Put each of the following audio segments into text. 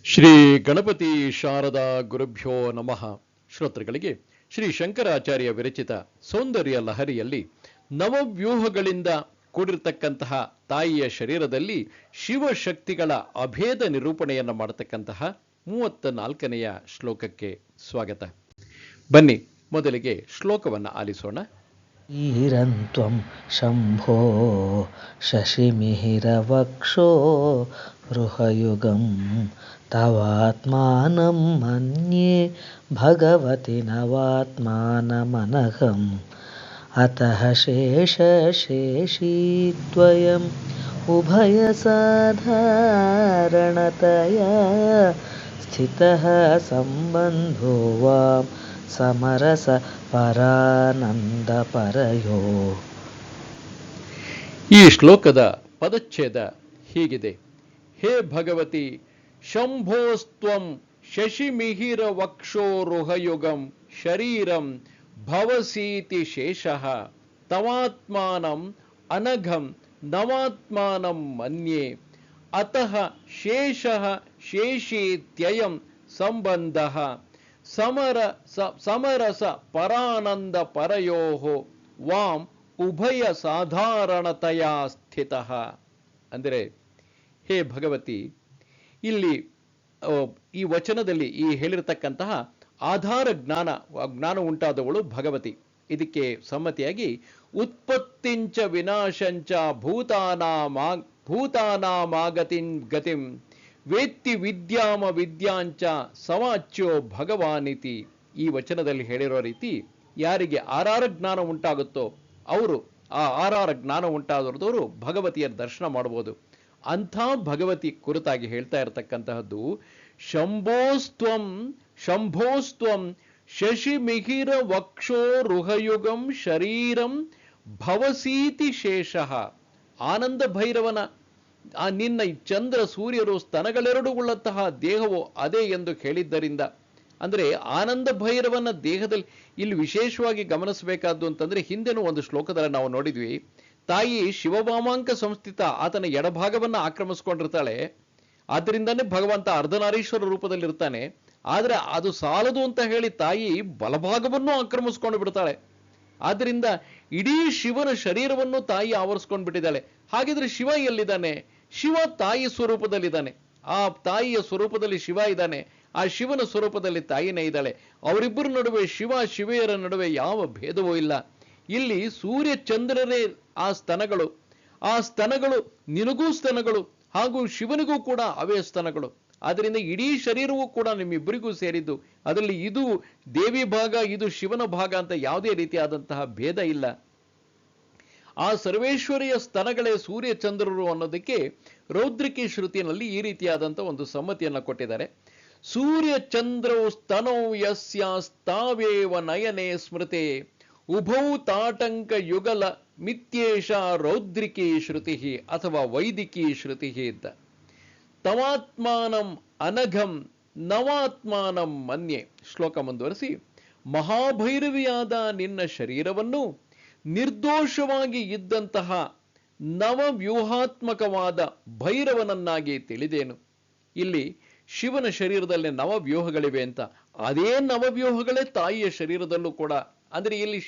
ಶ್ರೀ ಗಣಪತಿ ಶಾರದಾ ಗುರುಭ್ಯೋ ನಮಃ. ಶ್ರೋತೃಗಳಿಗೆ ಶ್ರೀ ಶಂಕರಾಚಾರ್ಯ ವಿರಚಿತ ಸೌಂದರ್ಯ ಲಹರಿಯಲ್ಲಿ ನವವ್ಯೂಹಗಳಿಂದ ಕೂಡಿರತಕ್ಕಂತಹ ತಾಯಿಯ ಶರೀರದಲ್ಲಿ ಶಿವಶಕ್ತಿಗಳ ಅಭೇದ ನಿರೂಪಣೆಯನ್ನು ಮಾಡತಕ್ಕಂತಹ 34ನೆಯ ಶ್ಲೋಕಕ್ಕೆ ಸ್ವಾಗತ. ಬನ್ನಿ ಮೊದಲಿಗೆ ಶ್ಲೋಕವನ್ನು ಆಲಿಸೋಣ. ಈರಂತ್ವಂ ಶಂಭೋ ಶಶಿಮಿಹಿರವಕ್ಷೋ ರುಹಯುಗಂ ತವಾತ್ಮಾನಂ ಮನ್ಯೇ ಭಗವತಿ ನವಾತ್ಮಾನಮನಘಂ ಅತಃ ಶೇಷಶೇಷೀದ್ವಯಂ ಉಭಯ ಸಾಧಾರಣತಯ ಸ್ಥಿತಃ ಸಂಬಂಧೋ ವಾಂ ಸಮರಸ ಪರಾನಂದ ಪರಯೋ. ಈ ಶ್ಲೋಕದ ಪದಚ್ಛೇದ ಹೀಗಿದೆ: ಹೇ ಭಗವತಿ, ಶಂಭೋಸ್ತ್ವಂ ಶಶಿಮಿಹಿರ ವಕ್ಷೋರುಹಯುಗಂ ಶರೀರಂ ಭವಸೀತಿ ಶೇಷಃ ತವಾತ್ಮಾನಂ ಅನಘಂ ನವಾತ್ಮಾನಂ ಮನ್ಯೇ ಅತಃ ಶೇಷಃ ಶೇಷೀತ್ಯಯಂ ಸಂಬಂಧಃ ಸಮರಸ ಪರಾನಂದ ಪರಯೋಃ ವಾಂ ಉಭಯ ಸಾಧಾರಣತೆಯ ಸ್ಥಿತಃ. ಅಂದರೆ ಹೇ ಭಗವತಿ, ಇಲ್ಲಿ ಈ ವಚನದಲ್ಲಿ ಈ ಹೇಳಿರತಕ್ಕಂತಹ ಆಧಾರ ಜ್ಞಾನ ಉಂಟಾದವಳು ಭಗವತಿ. ಇದಕ್ಕೆ ಸಮ್ಮತಿಯಾಗಿ ಉತ್ಪತ್ತಿಂಚ ವಿನಾಶಂಚ ಭೂತಾನಾಮಾಗತಿಂ ಗತಿಂ ವೇತ್ತಿ ವಿದ್ಯಾಮ ವಿದ್ಯಾಂಚ ಸವಾಚ್ಯೋ ಭಗವಾನಿತಿ. ಈ ವಚನದಲ್ಲಿ ಹೇಳಿರೋ ರೀತಿ ಯಾರಿಗೆ ಆರಾರ ಜ್ಞಾನ ಉಂಟಾಗುತ್ತೋ ಅವರು ಆ ಆರಾರ ಜ್ಞಾನ ಉಂಟಾದವರು ಭಗವತಿಯ ದರ್ಶನ ಮಾಡಬಹುದು. ಅಂಥ ಭಗವತಿ ಕುರಿತಾಗಿ ಹೇಳ್ತಾ ಇರತಕ್ಕಂತಹದ್ದು ಶಂಭೋಸ್ತ್ವಂ ಶಶಿಮಿಹಿರ ವಕ್ಷೋರುಹಯುಗಂ ಶರೀರಂ ಭವಸೀತಿ ಶೇಷಃ. ಆನಂದ ಭೈರವನ ನಿನ್ನ ಚಂದ್ರ ಸೂರ್ಯರು ಸ್ತನಗಳೆರಡು ಉಳ್ಳಂತಹ ದೇಹವು ಅದೇ ಎಂದು ಹೇಳಿದ್ದರಿಂದ, ಅಂದರೆ ಆನಂದ ಭೈರವನ ದೇಹದಲ್ಲಿ ಇಲ್ಲಿ ವಿಶೇಷವಾಗಿ ಗಮನಿಸಬೇಕಾದ್ದು ಅಂತಂದ್ರೆ, ಹಿಂದೆನೂ ಒಂದು ಶ್ಲೋಕದಲ್ಲಿ ನಾವು ನೋಡಿದ್ವಿ, ತಾಯಿ ಶಿವವಾಮಾಂಕ ಸಂಸ್ಥಿತ ಆತನ ಎಡಭಾಗವನ್ನು ಆಕ್ರಮಿಸ್ಕೊಂಡಿರ್ತಾಳೆ. ಆದ್ದರಿಂದಾನೇ ಭಗವಂತ ಅರ್ಧನಾರೀಶ್ವರ ರೂಪದಲ್ಲಿರ್ತಾನೆ. ಆದ್ರೆ ಅದು ಸಾಲದು ಅಂತ ಹೇಳಿ ತಾಯಿ ಬಲಭಾಗವನ್ನು ಆಕ್ರಮಿಸ್ಕೊಂಡು ಬಿಡ್ತಾಳೆ. ಆದ್ರಿಂದ ಇಡೀ ಶಿವನ ಶರೀರವನ್ನು ತಾಯಿ ಆವರಿಸ್ಕೊಂಡು ಬಿಟ್ಟಿದ್ದಾಳೆ. ಹಾಗಿದ್ರೆ ಶಿವ ಎಲ್ಲಿದ್ದಾನೆ? ಶಿವ ತಾಯಿ ಸ್ವರೂಪದಲ್ಲಿದ್ದಾನೆ. ಆ ತಾಯಿಯ ಸ್ವರೂಪದಲ್ಲಿ ಶಿವ ಇದ್ದಾನೆ, ಆ ಶಿವನ ಸ್ವರೂಪದಲ್ಲಿ ತಾಯಿನೇ ಇದ್ದಾಳೆ. ಅವರಿಬ್ಬರ ನಡುವೆ, ಶಿವೆಯರ ನಡುವೆ ಯಾವ ಭೇದವೂ ಇಲ್ಲ. ಇಲ್ಲಿ ಸೂರ್ಯ ಚಂದ್ರರೇ ಆ ಸ್ತನಗಳು ನಿನಗೂ ಸ್ತನಗಳು, ಹಾಗೂ ಶಿವನಿಗೂ ಕೂಡ ಅವೇ ಸ್ತನಗಳು. ಆದ್ದರಿಂದ ಇಡೀ ಶರೀರವೂ ಕೂಡ ನಿಮ್ಮಿಬ್ಬರಿಗೂ ಸೇರಿದ್ದು. ಅದರಲ್ಲಿ ಇದು ದೇವಿ ಭಾಗ, ಇದು ಶಿವನ ಭಾಗ ಅಂತ ಯಾವುದೇ ರೀತಿಯಾದಂತಹ ಭೇದ ಇಲ್ಲ. ಆ ಸರ್ವೇಶ್ವರಿಯ ಸ್ತನಗಳೇ ಸೂರ್ಯ ಚಂದ್ರರು ಅನ್ನೋದಕ್ಕೆ ರೌದ್ರಿಕಿ ಶ್ರುತಿಯಲ್ಲಿ ಈ ರೀತಿಯಾದಂಥ ಒಂದು ಸಮ್ಮತಿಯನ್ನು ಕೊಟ್ಟಿದ್ದಾರೆ. ಸೂರ್ಯ ಚಂದ್ರೌ ಸ್ತನೌ ಯಸ್ಯಾಸ್ತಾವೇವ ನಯನೆ ಸ್ಮೃತೆ ಉಭೌ ತಾಟಂಕ ಯುಗಲ ಮಿತ್ಯೇಷ ರೌದ್ರಿಕಿ ಶ್ರುತಿ ಅಥವಾ ವೈದಿಕಿ ಶ್ರುತಿ ಇದ್ದ. ತವಾತ್ಮಾನಂ ಅನಘಂ ನವಾತ್ಮಾನಂ ಮನ್ಯೆ. ಶ್ಲೋಕ ಮುಂದುವರಿಸಿ, ಮಹಾಭೈರವಿಯಾದ ನಿನ್ನ ಶರೀರವನ್ನು ನಿರ್ದೋಷವಾಗಿ ಇದ್ದಂತಹ ನವವ್ಯೂಹಾತ್ಮಕವಾದ ಭೈರವನನ್ನಾಗಿ ತಿಳಿದೇನು. ಇಲ್ಲಿ ಶಿವನ ಶರೀರದಲ್ಲಿ ನವವ್ಯೂಹಗಳಿವೆ ಅಂತ, ಅದೇ ನವವ್ಯೂಹಗಳೇ ತಾಯಿಯ ಶರೀರದಲ್ಲೂ ಕೂಡ. ಅಂದ್ರೆ ಇಲ್ಲಿ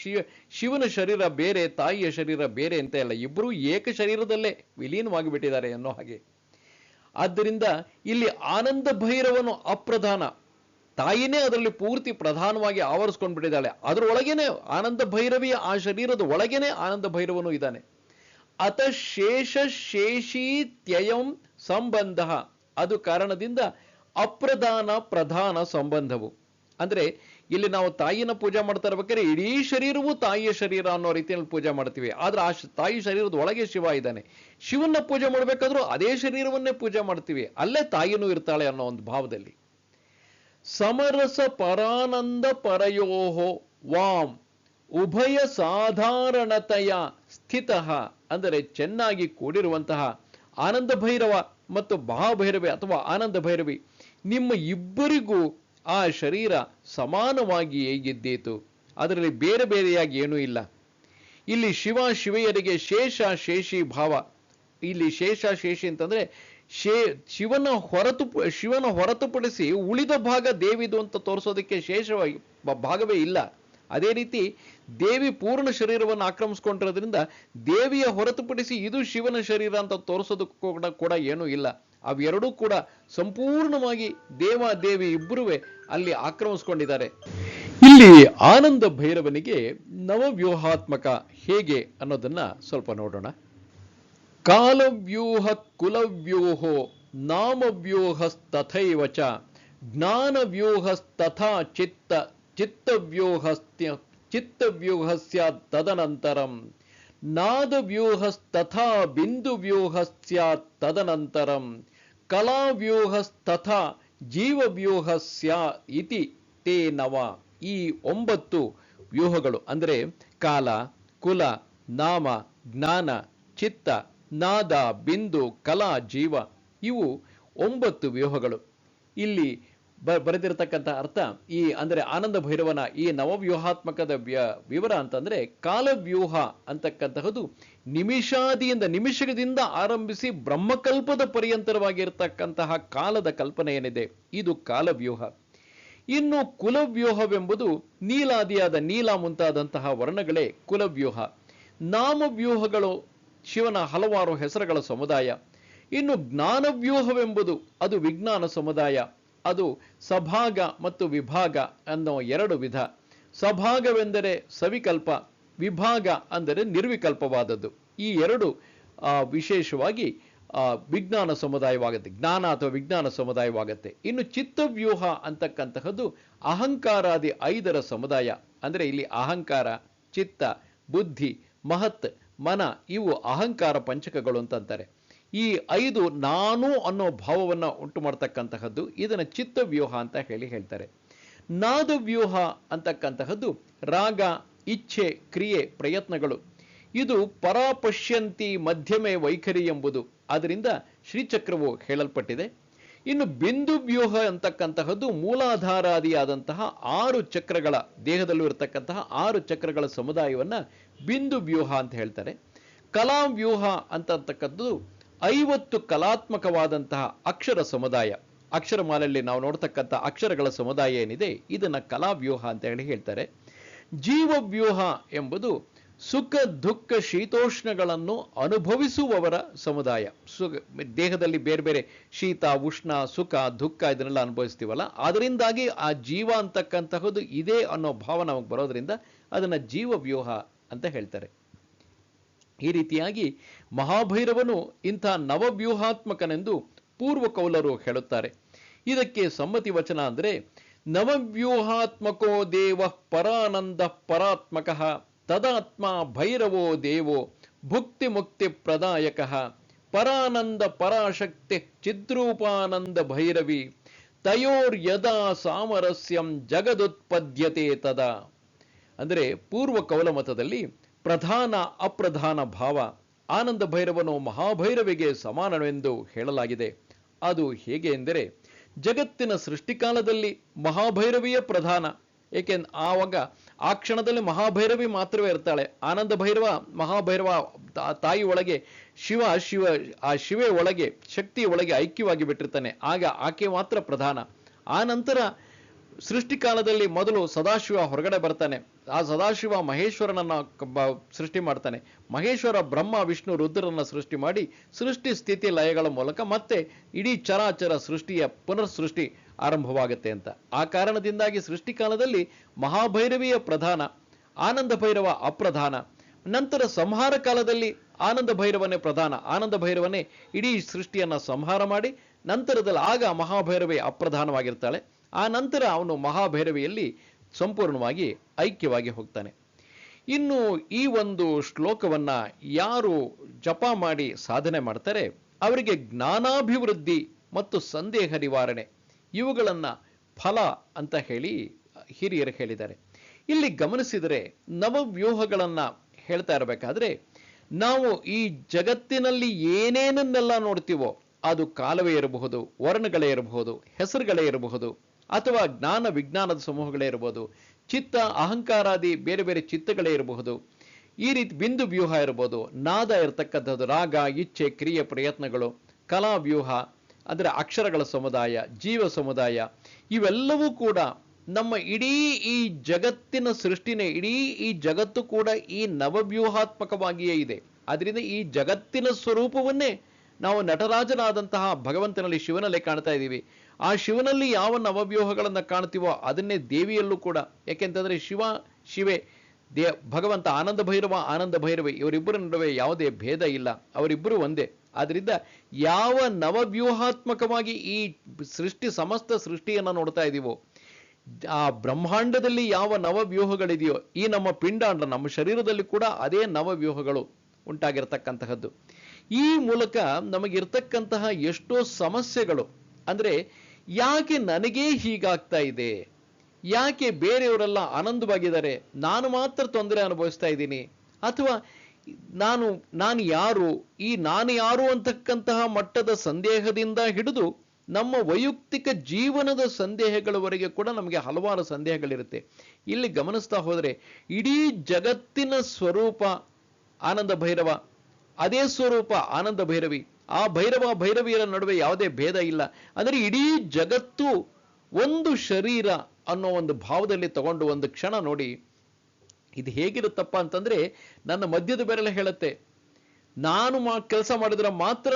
ಶಿವನ ಶರೀರ ಬೇರೆ, ತಾಯಿಯ ಶರೀರ ಬೇರೆ ಅಂತ ಇಲ್ಲ, ಇಬ್ಬರೂ ಏಕ ಶರೀರದಲ್ಲೇ ವಿಲೀನವಾಗಿ ಬಿಟ್ಟಿದ್ದಾರೆ ಅನ್ನೋ ಹಾಗೆ. ಆದ್ದರಿಂದ ಇಲ್ಲಿ ಆನಂದ ಭೈರವನು ಅಪ್ರಧಾನ, ತಾಯಿನೇ ಅದರಲ್ಲಿ ಪೂರ್ತಿ ಪ್ರಧಾನವಾಗಿ ಆವರಿಸ್ಕೊಂಡು ಬಿಟ್ಟಿದ್ದಾಳೆ. ಅದರೊಳಗೇನೆ ಆನಂದ ಭೈರವಿಯ ಆ ಶರೀರದ ಒಳಗೇನೆ ಆನಂದ ಭೈರವನು ಇದ್ದಾನೆ. ಅತ ಶೇಷಶೇಷೀತ್ಯಯಂ ಸಂಬಂಧ. ಅದು ಕಾರಣದಿಂದ ಅಪ್ರಧಾನ ಪ್ರಧಾನ ಸಂಬಂಧವು. ಅಂದ್ರೆ ಇಲ್ಲಿ ನಾವು ತಾಯಿನ ಪೂಜೆ ಮಾಡ್ತಾ ಇರ್ಬೇಕಾದ್ರೆ ಇಡೀ ಶರೀರವೂ ತಾಯಿಯ ಶರೀರ ಅನ್ನೋ ರೀತಿಯಲ್ಲಿ ಪೂಜೆ ಮಾಡ್ತೀವಿ. ಆದ್ರೆ ಆ ತಾಯಿ ಶರೀರದ ಒಳಗೆ ಶಿವ ಇದ್ದಾನೆ. ಶಿವನ ಪೂಜೆ ಮಾಡ್ಬೇಕಾದ್ರೂ ಅದೇ ಶರೀರವನ್ನೇ ಪೂಜೆ ಮಾಡ್ತೀವಿ, ಅಲ್ಲೇ ತಾಯಿನೂ ಇರ್ತಾಳೆ ಅನ್ನೋ ಒಂದು ಭಾವದಲ್ಲಿ. ಸಮರಸ ಪರಾನಂದ ಪರಯೋಹೋ ವಾಂ ಉಭಯ ಸಾಧಾರಣತೆಯ ಸ್ಥಿತಃ. ಅಂದರೆ ಚೆನ್ನಾಗಿ ಕೂಡಿರುವಂತಹ ಆನಂದ ಭೈರವ ಮತ್ತು ಮಹಾಭೈರವಿ ಅಥವಾ ಆನಂದ ಭೈರವಿ, ನಿಮ್ಮ ಇಬ್ಬರಿಗೂ ಆ ಶರೀರ ಸಮಾನವಾಗಿಯೇ ಇದ್ದೀತು. ಅದರಲ್ಲಿ ಬೇರೆ ಬೇರೆಯಾಗಿ ಏನೂ ಇಲ್ಲ. ಇಲ್ಲಿ ಶಿವೆಯರಿಗೆ ಶೇಷ ಶೇಷಿ ಭಾವ. ಇಲ್ಲಿ ಶೇಷ ಶೇಷಿ ಅಂತಂದ್ರೆ ಶಿವನ ಹೊರತುಪಡಿಸಿ ಉಳಿದ ಭಾಗ ದೇವಿದು ಅಂತ ತೋರಿಸೋದಕ್ಕೆ ಶೇಷವಾಗಿ ಭಾಗವೇ ಇಲ್ಲ. ಅದೇ ರೀತಿ ದೇವಿ ಪೂರ್ಣ ಶರೀರವನ್ನು ಆಕ್ರಮಿಸ್ಕೊಂಡಿರೋದ್ರಿಂದ ದೇವಿಯ ಹೊರತುಪಡಿಸಿ ಇದು ಶಿವನ ಶರೀರ ಅಂತ ತೋರಿಸೋದಕ್ಕೂ ಕೂಡ ಏನೂ ಇಲ್ಲ. ಅವೆರಡೂ ಕೂಡ ಸಂಪೂರ್ಣವಾಗಿ ದೇವಿ ಇಬ್ಬರೂ ಅಲ್ಲಿ ಆಕ್ರಮಿಸ್ಕೊಂಡಿದ್ದಾರೆ. ಇಲ್ಲಿ ಆನಂದ ಭೈರವನಿಗೆ ನವವ್ಯೂಹಾತ್ಮಕ ಹೇಗೆ ಅನ್ನೋದನ್ನ ಸ್ವಲ್ಪ ನೋಡೋಣ. ಕಾಲವ್ಯೂಹ ಕುಲವ್ಯೂಹೋ ನಾಮವ್ಯೂಹಸ್ತಥೈವ ಚ ಜ್ಞಾನವ್ಯೂಹಸ್ತಥಾ ಚಿತ್ತವ್ಯೂಹಸ್ಯ ತದನಂತರಂ ನಾದವ್ಯೂಹಸ್ತಥಾ ಬಿಂದುವ್ಯೂಹಸ್ಯ ತದನಂತರಂ ಕಲಾವ್ಯೂಹಸ್ತಥಾ ಜೀವವ್ಯೂಹಸ್ಯ ಇತಿ ತೇ ನವ. ಈ 9 ವ್ಯೂಹಗಳು ಅಂದರೆ ಕಾಲ, ಕುಲ, ನಾಮ, ಜ್ಞಾನ, ಚಿತ್ತ, ನಾದ, ಬಿಂದು, ಕಲಾ, ಜೀವ, ಇವು 9 ವ್ಯೂಹಗಳು. ಇಲ್ಲಿ ಬರೆದಿರತಕ್ಕಂಥ ಅರ್ಥ ಅಂದರೆ ಆನಂದ ಭೈರವನ ಈ ನವವ್ಯೂಹಾತ್ಮಕದ ವಿವರ ಅಂತಂದ್ರೆ, ಕಾಲವ್ಯೂಹ ಅಂತಕ್ಕಂತಹದ್ದು ನಿಮಿಷದಿಂದ ಆರಂಭಿಸಿ ಬ್ರಹ್ಮಕಲ್ಪದ ಪರ್ಯಂತರವಾಗಿರತಕ್ಕಂತಹ ಕಾಲದ ಕಲ್ಪನೆ ಏನಿದೆ, ಇದು ಕಾಲವ್ಯೂಹ. ಇನ್ನು ಕುಲವ್ಯೂಹವೆಂಬುದು ನೀಲಾದಿಯಾದ ನೀಲ ಮುಂತಾದಂತಹ ವರ್ಣಗಳೇ ಕುಲವ್ಯೂಹ. ನಾಮವ್ಯೂಹಗಳು ಶಿವನ ಹಲವಾರು ಹೆಸರುಗಳ ಸಮುದಾಯ. ಇನ್ನು ಜ್ಞಾನವ್ಯೂಹವೆಂಬುದು ಅದು ವಿಜ್ಞಾನ ಸಮುದಾಯ. ಅದು ಸಭಾಗ ಮತ್ತು ವಿಭಾಗ ಅನ್ನೋ 2 ವಿಧ. ಸಭಾಗವೆಂದರೆ ಸವಿಕಲ್ಪ, ವಿಭಾಗ ಅಂದರೆ ನಿರ್ವಿಕಲ್ಪವಾದದ್ದು. ಈ 2 ವಿಶೇಷವಾಗಿ ವಿಜ್ಞಾನ ಸಮುದಾಯವಾಗುತ್ತೆ, ಜ್ಞಾನ ಅಥವಾ ವಿಜ್ಞಾನ ಸಮುದಾಯವಾಗುತ್ತೆ. ಇನ್ನು ಚಿತ್ತವ್ಯೂಹ ಅಂತಕ್ಕಂತಹದ್ದು ಅಹಂಕಾರಾದಿ 5 ಸಮುದಾಯ. ಅಂದರೆ ಇಲ್ಲಿ ಅಹಂಕಾರ, ಚಿತ್ತ, ಬುದ್ಧಿ, ಮಹತ್, ಮನ ಇವು ಅಹಂಕಾರ ಪಂಚಕಗಳು ಅಂತಂತಾರೆ. ಈ 5 ನಾನು ಅನ್ನೋ ಭಾವವನ್ನ ಉಂಟು ಮಾಡ್ತಕ್ಕಂತಹದ್ದು, ಇದನ್ನ ಚಿತ್ತವ್ಯೂಹ ಅಂತ ಹೇಳ್ತಾರೆ. ನಾದವ್ಯೂಹ ಅಂತಕ್ಕಂತಹದ್ದು ರಾಗ, ಇಚ್ಛೆ, ಕ್ರಿಯೆ, ಪ್ರಯತ್ನಗಳು. ಇದು ಪರಾಪಶ್ಯಂತಿ ಮಧ್ಯಮೆ ವೈಖರಿ ಎಂಬುದು ಅದರಿಂದ ಶ್ರೀಚಕ್ರವು ಹೇಳಲ್ಪಟ್ಟಿದೆ. ಇನ್ನು ಬಿಂದು ವ್ಯೂಹ ಅಂತಕ್ಕಂತಹದ್ದು ಮೂಲಾಧಾರಾದಿಯಾದಂತಹ 6 ಚಕ್ರಗಳ ದೇಹದಲ್ಲೂ ಇರತಕ್ಕಂತಹ 6 ಚಕ್ರಗಳ ಸಮುದಾಯವನ್ನ ಬಿಂದು ವ್ಯೂಹ ಅಂತ ಹೇಳ್ತಾರೆ. ಕಲಾವ್ಯೂಹ ಅಂತಕ್ಕಂಥದ್ದು 50 ಕಲಾತ್ಮಕವಾದಂತಹ ಅಕ್ಷರ ಸಮುದಾಯ. ಅಕ್ಷರಮಾಲೆಯಲ್ಲಿ ನಾವು ನೋಡ್ತಕ್ಕಂಥ ಅಕ್ಷರಗಳ ಸಮುದಾಯ ಏನಿದೆ ಇದನ್ನ ಕಲಾವ್ಯೂಹ ಅಂತ ಹೇಳ್ತಾರೆ. ಜೀವವ್ಯೂಹ ಎಂಬುದು ಸುಖ ದುಃಖ ಶೀತೋಷ್ಣಗಳನ್ನು ಅನುಭವಿಸುವವರ ಸಮುದಾಯ. ದೇಹದಲ್ಲಿ ಬೇರೆ ಬೇರೆ ಶೀತ, ಉಷ್ಣ, ಸುಖ, ದುಃಖ ಇದನ್ನೆಲ್ಲ ಅನುಭವಿಸ್ತೀವಲ್ಲ, ಅದರಿಂದಾಗಿ ಆ ಜೀವ ಅಂತಕ್ಕಂತಹದ್ದು ಇದೆ ಅನ್ನೋ ಭಾವ ನಮಗೆ ಬರೋದ್ರಿಂದ ಅದನ್ನ ಜೀವವ್ಯೂಹ ಅಂತ ಹೇಳ್ತಾರೆ. ಈ ರೀತಿಯಾಗಿ ಮಹಾಭೈರವನು ಇಂಥ ನವವ್ಯೂಹಾತ್ಮಕನೆಂದು ಪೂರ್ವಕೌಲರು ಹೇಳುತ್ತಾರೆ. ಇದಕ್ಕೆ ಸಮ್ಮತಿ ವಚನ ಅಂದರೆ, ನವವ್ಯೂಹಾತ್ಮಕೋ ದೇವ ಪರಾನಂದ ಪರಾತ್ಮಕಃ ತದಾತ್ಮ ಭೈರವೋ ದೇವೋ ಭುಕ್ತಿ ಮುಕ್ತಿ ಪ್ರದಾಯಕಃ ಪರಾನಂದ ಪರಾಶಕ್ತಿ ಚಿದ್ರೂಪಾನಂದ ಭೈರವಿ ತಯೋರ್ಯದಾ ಸಾಮರಸ್ಯಂ ಜಗದುತ್ಪದ್ಯತೆ ತದಾ. ಅಂದರೆ ಪೂರ್ವ ಕೌಲಮತದಲ್ಲಿ ಪ್ರಧಾನ ಅಪ್ರಧಾನ ಭಾವ ಆನಂದ ಭೈರವನು ಮಹಾಭೈರವಿಗೆ ಸಮಾನವೆಂದು ಹೇಳಲಾಗಿದೆ. ಅದು ಹೇಗೆ ಎಂದರೆ, ಜಗತ್ತಿನ ಸೃಷ್ಟಿಕಾಲದಲ್ಲಿ ಮಹಾಭೈರವಿಯ ಪ್ರಧಾನ. ಏಕೆಂದ್ರೆ ಆವಾಗ ಆ ಕ್ಷಣದಲ್ಲಿ ಮಹಾಭೈರವಿ ಮಾತ್ರವೇ ಇರ್ತಾಳೆ. ಆನಂದ ಭೈರವ ಮಹಾಭೈರವ ತಾಯಿ ಒಳಗೆ ಆ ಶಿವೆ ಒಳಗೆ ಶಕ್ತಿಯ ಒಳಗೆ ಐಕ್ಯವಾಗಿ ಬಿಟ್ಟಿರ್ತಾನೆ. ಆಗ ಆಕೆ ಮಾತ್ರ ಪ್ರಧಾನ. ಆ ನಂತರ ಸೃಷ್ಟಿಕಾಲದಲ್ಲಿ ಮೊದಲು ಸದಾಶಿವ ಹೊರಗಡೆ ಬರ್ತಾನೆ. ಆ ಸದಾಶಿವ ಮಹೇಶ್ವರನನ್ನ ಸೃಷ್ಟಿ ಮಾಡ್ತಾನೆ. ಮಹೇಶ್ವರ ಬ್ರಹ್ಮ ವಿಷ್ಣು ರುದ್ರರನ್ನ ಸೃಷ್ಟಿ ಮಾಡಿ ಸೃಷ್ಟಿ ಸ್ಥಿತಿ ಲಯಗಳ ಮೂಲಕ ಮತ್ತೆ ಇಡೀ ಚರಾಚರ ಸೃಷ್ಟಿಯ ಪುನರ್ ಸೃಷ್ಟಿ ಆರಂಭವಾಗುತ್ತೆ ಅಂತ. ಆ ಕಾರಣದಿಂದಾಗಿ ಸೃಷ್ಟಿಕಾಲದಲ್ಲಿ ಮಹಾಭೈರವಿಯ ಪ್ರಧಾನ, ಆನಂದ ಭೈರವ ಅಪ್ರಧಾನ. ನಂತರ ಸಂಹಾರ ಕಾಲದಲ್ಲಿ ಆನಂದ ಭೈರವನೇ ಪ್ರಧಾನ. ಆನಂದ ಭೈರವನೇ ಇಡೀ ಸೃಷ್ಟಿಯನ್ನ ಸಂಹಾರ ಮಾಡಿ ನಂತರದಲ್ಲಿ ಆಗ ಮಹಾಭೈರವಿ ಅಪ್ರಧಾನವಾಗಿರ್ತಾಳೆ. ಆ ನಂತರ ಅವನು ಮಹಾಭೈರವಿಯಲ್ಲಿ ಸಂಪೂರ್ಣವಾಗಿ ಐಕ್ಯವಾಗಿ ಹೋಗ್ತಾನೆ. ಇನ್ನು ಈ ಒಂದು ಶ್ಲೋಕವನ್ನ ಯಾರು ಜಪ ಮಾಡಿ ಸಾಧನೆ ಮಾಡ್ತಾರೆ ಅವರಿಗೆ ಜ್ಞಾನಾಭಿವೃದ್ಧಿ ಮತ್ತು ಸಂದೇಹ ನಿವಾರಣೆ ಇವುಗಳನ್ನ ಫಲ ಅಂತ ಹೇಳಿ ಹಿರಿಯರು ಹೇಳಿದ್ದಾರೆ. ಇಲ್ಲಿ ಗಮನಿಸಿದರೆ ನವವ್ಯೂಹಗಳನ್ನ ಹೇಳ್ತಾ ಇರಬೇಕಾದ್ರೆ ನಾವು ಈ ಜಗತ್ತಿನಲ್ಲಿ ಏನೇನನ್ನೆಲ್ಲ ನೋಡ್ತೀವೋ ಅದು ಕಾಲವೇ ಇರಬಹುದು, ವರ್ಣಗಳೇ ಇರಬಹುದು, ಹೆಸರುಗಳೇ ಇರಬಹುದು, ಅಥವಾ ಜ್ಞಾನ ವಿಜ್ಞಾನದ ಸಮೂಹಗಳೇ ಇರಬಹುದು, ಚಿತ್ತ ಅಹಂಕಾರಾದಿ ಬೇರೆ ಬೇರೆ ಚಿತ್ತಗಳೇ ಇರಬಹುದು, ಈ ರೀತಿ ಬಿಂದು ವ್ಯೂಹ ಇರಬಹುದು, ನಾದ ಇರತಕ್ಕಂಥದ್ದು ರಾಗ ಇಚ್ಛೆ ಕ್ರಿಯೆ ಪ್ರಯತ್ನಗಳು, ಕಲಾವ್ಯೂಹ, ಅಂದರೆ ಅಕ್ಷರಗಳ ಸಮುದಾಯ, ಜೀವ ಸಮುದಾಯ, ಇವೆಲ್ಲವೂ ಕೂಡ ನಮ್ಮ ಇಡೀ ಈ ಜಗತ್ತಿನ ಸೃಷ್ಟಿನೇ, ಇಡೀ ಈ ಜಗತ್ತು ಕೂಡ ಈ ನವವ್ಯೂಹಾತ್ಮಕವಾಗಿಯೇ ಇದೆ. ಆದ್ರಿಂದ ಈ ಜಗತ್ತಿನ ಸ್ವರೂಪವನ್ನೇ ನಾವು ನಟರಾಜನಾದಂತಹ ಭಗವಂತನಲ್ಲಿ, ಶಿವನಲ್ಲಿ ಕಾಣ್ತಾ ಇದ್ದೀವಿ. ಆ ಶಿವನಲ್ಲಿ ಯಾವ ನವವ್ಯೂಹಗಳನ್ನು ಕಾಣ್ತೀವೋ ಅದನ್ನೇ ದೇವಿಯಲ್ಲೂ ಕೂಡ. ಯಾಕೆಂತಂದ್ರೆ ಶಿವೆ ಭಗವಂತ ಆನಂದ ಭೈರವ ಇವರಿಬ್ಬರ ನಡುವೆ ಯಾವುದೇ ಭೇದ ಇಲ್ಲ, ಅವರಿಬ್ಬರು ಒಂದೇ. ಆದ್ರಿಂದ ಯಾವ ನವವ್ಯೂಹಾತ್ಮಕವಾಗಿ ಈ ಸಮಸ್ತ ಸೃಷ್ಟಿಯನ್ನು ನೋಡ್ತಾ ಇದ್ದೀವೋ, ಆ ಬ್ರಹ್ಮಾಂಡದಲ್ಲಿ ಯಾವ ನವವ್ಯೂಹಗಳಿದೆಯೋ, ಈ ನಮ್ಮ ಪಿಂಡಾಂಡ, ನಮ್ಮ ಶರೀರದಲ್ಲಿ ಕೂಡ ಅದೇ ನವವ್ಯೂಹಗಳು ಉಂಟಾಗಿರ್ತಕ್ಕಂತಹದ್ದು. ಈ ಮೂಲಕ ನಮಗಿರ್ತಕ್ಕಂತಹ ಎಷ್ಟೋ ಸಮಸ್ಯೆಗಳು, ಅಂದ್ರೆ ಯಾಕೆ ನನಗೇ ಹೀಗಾಗ್ತಾ ಇದೆ, ಯಾಕೆ ಬೇರೆಯವರೆಲ್ಲ ಆನಂದವಾಗಿದ್ದಾರೆ, ನಾನು ಮಾತ್ರ ತೊಂದರೆ ಅನುಭವಿಸ್ತಾ ಇದ್ದೀನಿ, ಅಥವಾ ನಾನು ಯಾರು, ಈ ನಾನು ಯಾರು ಅಂತಕ್ಕಂತಹ ಮಟ್ಟದ ಸಂದೇಹದಿಂದ ಹಿಡಿದು ನಮ್ಮ ವೈಯಕ್ತಿಕ ಜೀವನದ ಸಂದೇಹಗಳವರೆಗೆ ಕೂಡ ನಮಗೆ ಹಲವಾರು ಸಂದೇಹಗಳಿರುತ್ತೆ. ಇಲ್ಲಿ ಗಮನಿಸ್ತಾ ಹೋದರೆ ಇಡೀ ಜಗತ್ತಿನ ಸ್ವರೂಪ ಆನಂದ ಭೈರವ, ಅದೇ ಸ್ವರೂಪ ಆನಂದ ಭೈರವಿ. ಆ ಭೈರವಿಯರ ನಡುವೆ ಯಾವುದೇ ಭೇದ ಇಲ್ಲ. ಅಂದರೆ ಇಡೀ ಜಗತ್ತು ಒಂದು ಶರೀರ ಅನ್ನೋ ಒಂದು ಭಾವದಲ್ಲಿ ತಗೊಂಡು ಒಂದು ಕ್ಷಣ ನೋಡಿ, ಇದು ಹೇಗಿರುತ್ತಪ್ಪ ಅಂತಂದ್ರೆ, ನನ್ನ ಮಧ್ಯದ ಬೆರಳು ಹೇಳುತ್ತೆ, ನಾನು ಕೆಲಸ ಮಾಡಿದ್ರೆ ಮಾತ್ರ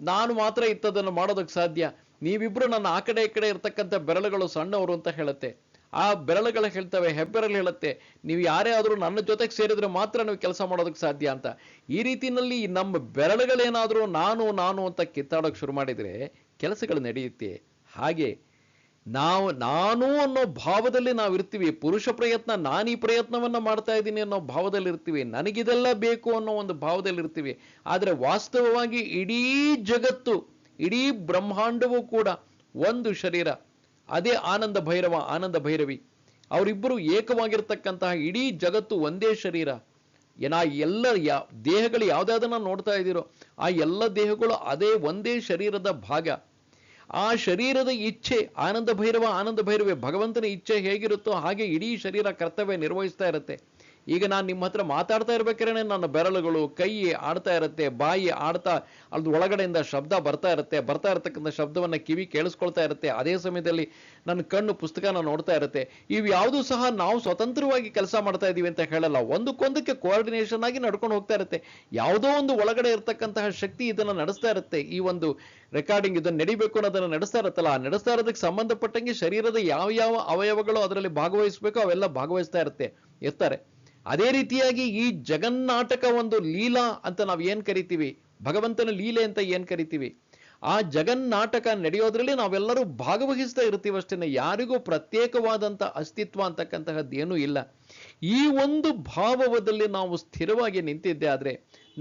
ನಾನು ಮಾತ್ರ ಇತ್ತದನ್ನು ಮಾಡೋದಕ್ಕೆ ಸಾಧ್ಯ, ನೀವಿಬ್ರು ನನ್ನ ಆ ಕಡೆ ಈ ಕಡೆ ಇರ್ತಕ್ಕಂಥ ಬೆರಳುಗಳು ಸಣ್ಣವರು ಅಂತ ಹೇಳುತ್ತೆ. ಆ ಬೆರಳುಗಳು ಹೇಳ್ತವೆ, ಹೆಬ್ಬೆರಳು ಹೇಳುತ್ತೆ, ನೀವು ಯಾರೇ ಆದರೂ ನನ್ನ ಜೊತೆಗೆ ಸೇರಿದ್ರೆ ಮಾತ್ರ ನೀವು ಕೆಲಸ ಮಾಡೋದಕ್ಕೆ ಸಾಧ್ಯ ಅಂತ. ಈ ರೀತಿಯಲ್ಲಿ ನಮ್ಮ ಬೆರಳುಗಳೇನಾದರೂ ನಾನು ಅಂತ ಕಿತ್ತಾಡೋಕೆ ಶುರು ಮಾಡಿದ್ರೆ ಕೆಲಸಗಳು ನಡೆಯುತ್ತೆ. ಹಾಗೆ ನಾನು ಅನ್ನೋ ಭಾವದಲ್ಲಿ ನಾವು ಇರ್ತೀವಿ. ಪುರುಷ ಪ್ರಯತ್ನ, ನಾನು ಈ ಪ್ರಯತ್ನವನ್ನ ಮಾಡ್ತಾ ಇದ್ದೀನಿ ಅನ್ನೋ ಭಾವದಲ್ಲಿ ಇರ್ತೀವಿ. ನನಗಿದೆಲ್ಲ ಬೇಕು ಅನ್ನೋ ಒಂದು ಭಾವದಲ್ಲಿ ಇರ್ತೀವಿ. ಆದರೆ ವಾಸ್ತವವಾಗಿ ಇಡೀ ಜಗತ್ತು, ಇಡೀ ಬ್ರಹ್ಮಾಂಡವೂ ಕೂಡ ಒಂದು ಶರೀರ, ಅದೇ ಆನಂದ ಭೈರವಿ. ಅವರಿಬ್ಬರು ಏಕವಾಗಿರ್ತಕ್ಕಂತಹ ಇಡೀ ಜಗತ್ತು ಒಂದೇ ಶರೀರ. ಎಲ್ಲ ದೇಹಗಳು ಯಾವ್ದಾದನ್ನ ನೋಡ್ತಾ ಇದ್ದೀರೋ ಆ ಎಲ್ಲ ದೇಹಗಳು ಅದೇ ಒಂದೇ ಶರೀರದ ಭಾಗ. ಆ ಶರೀರದ ಇಚ್ಛೆ ಆನಂದ ಭೈರವೇ, ಭಗವಂತನ ಇಚ್ಛೆ ಹೇಗಿರುತ್ತೋ ಹಾಗೆ ಇಡೀ ಶರೀರ ಕರ್ತವ್ಯ ನಿರ್ವಹಿಸ್ತಾ ಇರುತ್ತೆ. ಈಗ ನಾನು ನಿಮ್ಮ ಹತ್ರ ಮಾತಾಡ್ತಾ ಇರ್ಬೇಕಾದ್ರೆ ನನ್ನ ಬೆರಳುಗಳು, ಕೈ ಆಡ್ತಾ ಇರುತ್ತೆ, ಬಾಯಿ ಆಡ್ತಾ ಅದು ಒಳಗಡೆಯಿಂದ ಶಬ್ದ ಬರ್ತಾ ಇರತಕ್ಕಂಥ ಶಬ್ದವನ್ನ ಕಿವಿ ಕೇಳಿಸ್ಕೊಳ್ತಾ ಇರುತ್ತೆ. ಅದೇ ಸಮಯದಲ್ಲಿ ನನ್ನ ಕಣ್ಣು ಪುಸ್ತಕನ ನೋಡ್ತಾ ಇರುತ್ತೆ. ಇವು ಯಾವುದೂ ಸಹ ನಾವು ಸ್ವತಂತ್ರವಾಗಿ ಕೆಲಸ ಮಾಡ್ತಾ ಇದೀವಿ ಅಂತ ಹೇಳಲ್ಲ, ಒಂದಕ್ಕೊಂದಕ್ಕೆ ಕೋಆರ್ಡಿನೇಷನ್ ಆಗಿ ನಡ್ಕೊಂಡು ಹೋಗ್ತಾ ಇರುತ್ತೆ. ಯಾವುದೋ ಒಂದು ಒಳಗಡೆ ಇರತಕ್ಕಂತಹ ಶಕ್ತಿ ಇದನ್ನ ನಡೆಸ್ತಾ ಇರುತ್ತೆ. ಈ ಒಂದು ರೆಕಾರ್ಡಿಂಗ್ ಇದನ್ನ ನಡಿಬೇಕು ಅನ್ನೋದನ್ನ ನಡೆಸ್ತಾ ಇರುತ್ತಲ್ಲ, ಆ ನಡೆಸ್ತಾ ಇರೋದಕ್ಕೆ ಸಂಬಂಧಪಟ್ಟಂಗೆ ಶರೀರದ ಯಾವ ಅವಯವಗಳು ಅದರಲ್ಲಿ ಭಾಗವಹಿಸಬೇಕು ಅವೆಲ್ಲ ಭಾಗವಹಿಸ್ತಾ ಇರ್ತಾರೆ. ಅದೇ ರೀತಿಯಾಗಿ ಈ ಜಗನ್ನಾಟಕ ಒಂದು ಲೀಲಾ ಅಂತ ನಾವು ಏನ್ ಕರಿತೀವಿ, ಭಗವಂತನ ಲೀಲೆ ಅಂತ ಏನ್ ಕರಿತೀವಿ, ಆ ಜಗನ್ನಾಟಕ ನಡೆಯೋದ್ರಲ್ಲಿ ನಾವೆಲ್ಲರೂ ಭಾಗವಹಿಸ್ತಾ ಇರ್ತೀವಷ್ಟೇನೆ. ಯಾರಿಗೂ ಪ್ರತ್ಯೇಕವಾದಂತ ಅಸ್ತಿತ್ವ ಅಂತಕ್ಕಂತಹದ್ದು ಏನೂ ಇಲ್ಲ. ಈ ಒಂದು ಭಾವದಲ್ಲಿ ನಾವು ಸ್ಥಿರವಾಗಿ ನಿಂತಿದ್ದೆ ಆದ್ರೆ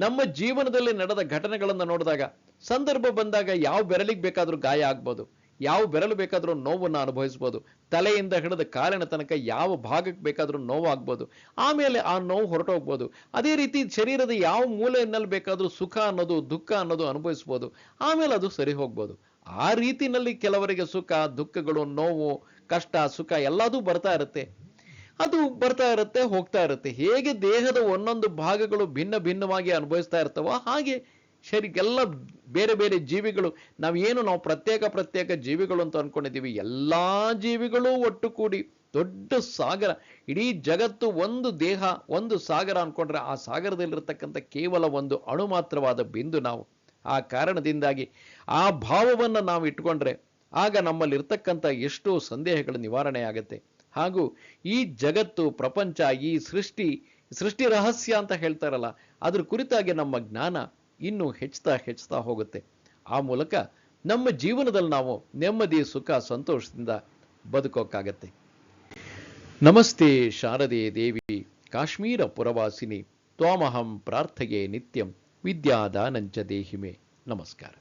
ನಮ್ಮ ಜೀವನದಲ್ಲಿ ನಡೆದ ಘಟನೆಗಳನ್ನು ನೋಡಿದಾಗ, ಸಂದರ್ಭ ಬಂದಾಗ ಯಾವ ಬೆರಳಿಗೆ ಬೇಕಾದ್ರೂ ಗಾಯ ಆಗ್ಬೋದು, ಯಾವ ಬೆರಳು ಬೇಕಾದ್ರೂ ನೋವನ್ನು ಅನುಭವಿಸ್ಬೋದು, ತಲೆಯಿಂದ ಹಿಡಿದ ಕಾಲಿನ ತನಕ ಯಾವ ಭಾಗಕ್ಕೆ ಬೇಕಾದ್ರೂ ನೋವು ಆಗ್ಬೋದು, ಆಮೇಲೆ ಆ ನೋವು ಹೊರಟೋಗ್ಬೋದು. ಅದೇ ರೀತಿ ಶರೀರದ ಯಾವ ಮೂಲೆಯಲ್ಲಿ ಬೇಕಾದ್ರೂ ಸುಖ ಅನ್ನೋದು ದುಃಖ ಅನ್ನೋದು ಅನುಭವಿಸ್ಬೋದು, ಆಮೇಲೆ ಅದು ಸರಿ ಹೋಗ್ಬೋದು. ಆ ರೀತಿನಲ್ಲಿ ಕೆಲವರಿಗೆ ಸುಖ ದುಃಖಗಳು, ನೋವು, ಕಷ್ಟ, ಸುಖ ಎಲ್ಲದೂ ಬರ್ತಾ ಇರುತ್ತೆ. ಅದು ಬರ್ತಾ ಇರುತ್ತೆ, ಹೋಗ್ತಾ ಇರುತ್ತೆ. ಹೇಗೆ ದೇಹದ ಒಂದೊಂದು ಭಾಗಗಳು ಭಿನ್ನವಾಗಿ ಅನುಭವಿಸ್ತಾ ಇರ್ತವೋ ಹಾಗೆ ಎಲ್ಲ ಬೇರೆ ಬೇರೆ ಜೀವಿಗಳು, ನಾವು ಪ್ರತ್ಯೇಕ ಜೀವಿಗಳು ಅಂತ ಅನ್ಕೊಂಡಿದ್ದೀವಿ. ಎಲ್ಲಾ ಜೀವಿಗಳು ಒಟ್ಟು ಕೂಡಿ ದೊಡ್ಡ ಸಾಗರ, ಇಡೀ ಜಗತ್ತು ಒಂದು ದೇಹ, ಒಂದು ಸಾಗರ ಅನ್ಕೊಂಡ್ರೆ ಆ ಸಾಗರದಲ್ಲಿರ್ತಕ್ಕಂಥ ಕೇವಲ ಒಂದು ಅಣು ಮಾತ್ರವಾದ ಬಿಂದು ನಾವು. ಆ ಕಾರಣದಿಂದಾಗಿ ಆ ಭಾವವನ್ನು ನಾವು ಇಟ್ಕೊಂಡ್ರೆ ಆಗ ನಮ್ಮಲ್ಲಿರ್ತಕ್ಕಂಥ ಎಷ್ಟೋ ಸಂದೇಹಗಳು ನಿವಾರಣೆ ಆಗತ್ತೆ. ಹಾಗೂ ಈ ಜಗತ್ತು, ಪ್ರಪಂಚ, ಈ ಸೃಷ್ಟಿ ರಹಸ್ಯ ಅಂತ ಹೇಳ್ತಾರಲ್ಲ, ಅದ್ರ ಕುರಿತಾಗಿ ನಮ್ಮ ಜ್ಞಾನ ಇನ್ನೂ ಹೆಚ್ಚುತ್ತಾ ಹೋಗುತ್ತೆ. ಆ ಮೂಲಕ ನಮ್ಮ ಜೀವನದಲ್ಲಿ ನಾವು ನೆಮ್ಮದಿ, ಸುಖ, ಸಂತೋಷದಿಂದ ಬದುಕೋಕ್ಕಾಗತ್ತೆ. ನಮಸ್ತೆ ಶಾರದೆ ದೇವಿ ಕಾಶ್ಮೀರ ಪುರವಾಸಿನಿ ತ್ವಾಮಹಂ ಪ್ರಾರ್ಥಯೇ ನಿತ್ಯಂ ವಿದ್ಯಾದಾನಂಚ ದೇಹಿಮೆ. ನಮಸ್ಕಾರ.